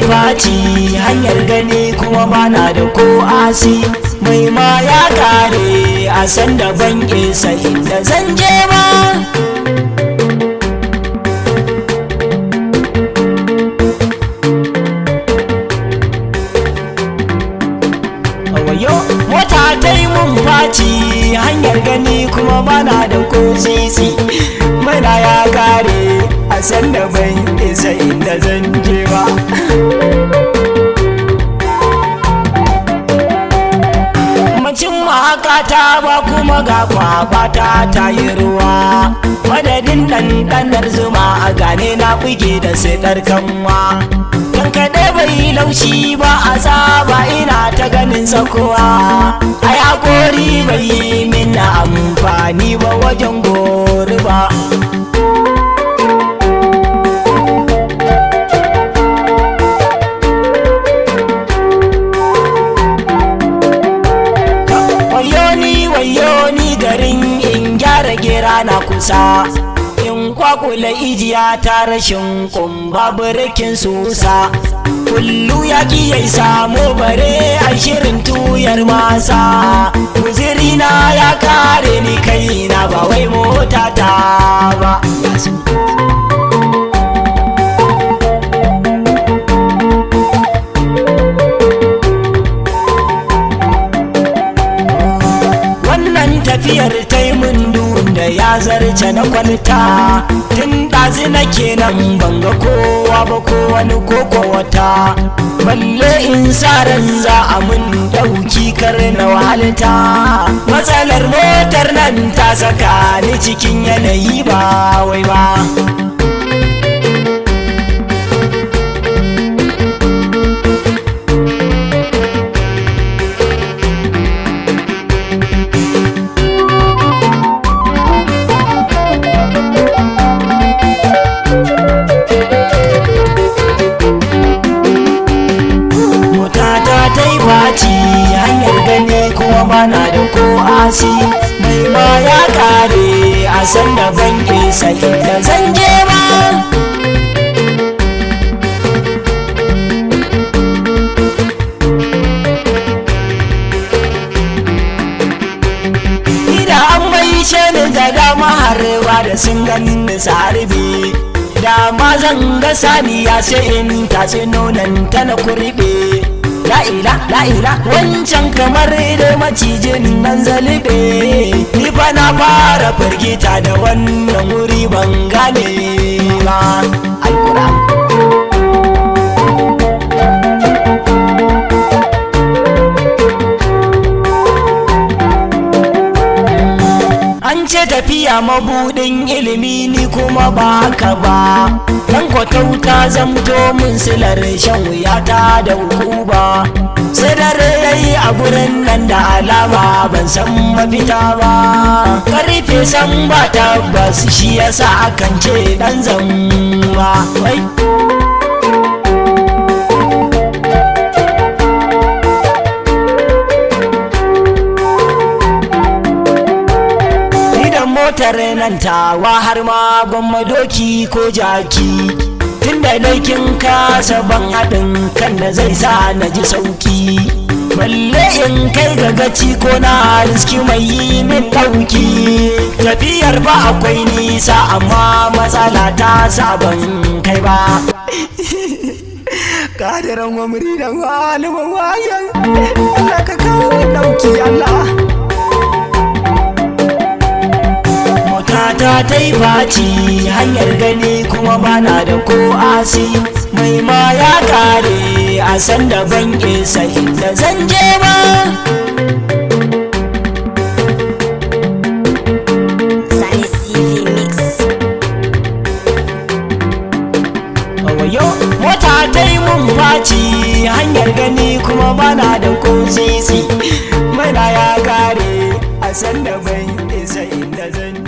faci hanyar gani kuma bana da ko asi, mai ma ya kare a san da ban isa inda zan je ba. Wayo mota ta yi mun faci hanyar gani kuma bana da ko sisi, mai na ya kare a san da ban isa inda zan je ba. Macin mahakata ba kuma ga kwabata ta yi ruwa, madadin ɗanɗanar zuma a gane na buge da siɗar kanwa. Kan kaɗe bai laushi ba a saba ina ta ganin sakowa, ai hakori bai yi min amfani ba wajen gori ba. Wayoni garin in gyara gira na kusa, in kwakula ijiya ta rashin kumba birikin susa, kullu ya ki yai samu bare a shirin tuyar masa. Guzirina ya kare ni kaina ba wai mota ta ba. Tafiyar taimun da ya zarce na kwalta, tun ɗazi nake nan banga kowa ba ko wani koko wata, balle in sa ran za a mun ɗauki kar na wahalta. Matsalar motar nan ta saka ni cikin yanayi ba wai ba. Hanyar gani kuma bana da ko asi, mai ma ya kare a san da ban isa inda zan je ba. Ida an mai shanin da dama harba da sun ganni sarbi, da ma zan ga saniya sai in tatsi nonon ta na kurbe. La'ila wancan kamar da macijin nan zalibe, ni fa na fara firgita da wannan wuri ban gane ba. Alquran an ce tafiya mabudin ilimi ni kuma ba haka ba, dan kwatauta zamto mun silar shan wuyata da hukuba. Sai dare yayi a gurin nan da alama ban san mafita ba, karfe san ba tabbas shi yasa akan ce dan zamba. Motar nan tawa har ma gwamma doki ko jaki, tunda kin kasa ban haɗin kan da zai sa na ji sauki, balle in kai ga gaci ko na riski mai yi min ɗauki. Tafiyar ba akwai nisa amma matsala ta saban kai ba. Kadiran gwamri da waliban wayan Allah ka kawo ɗauki Allah. Ta ta yi faci hanyar gani kuma bana da ko asi, mai ma ya kare a san da ban isa inda zan je ba. Wayo mota ta yi mun faci hanyar gani kuma bana da ko sisi, mai na ya kare a san da ban isa inda zan je.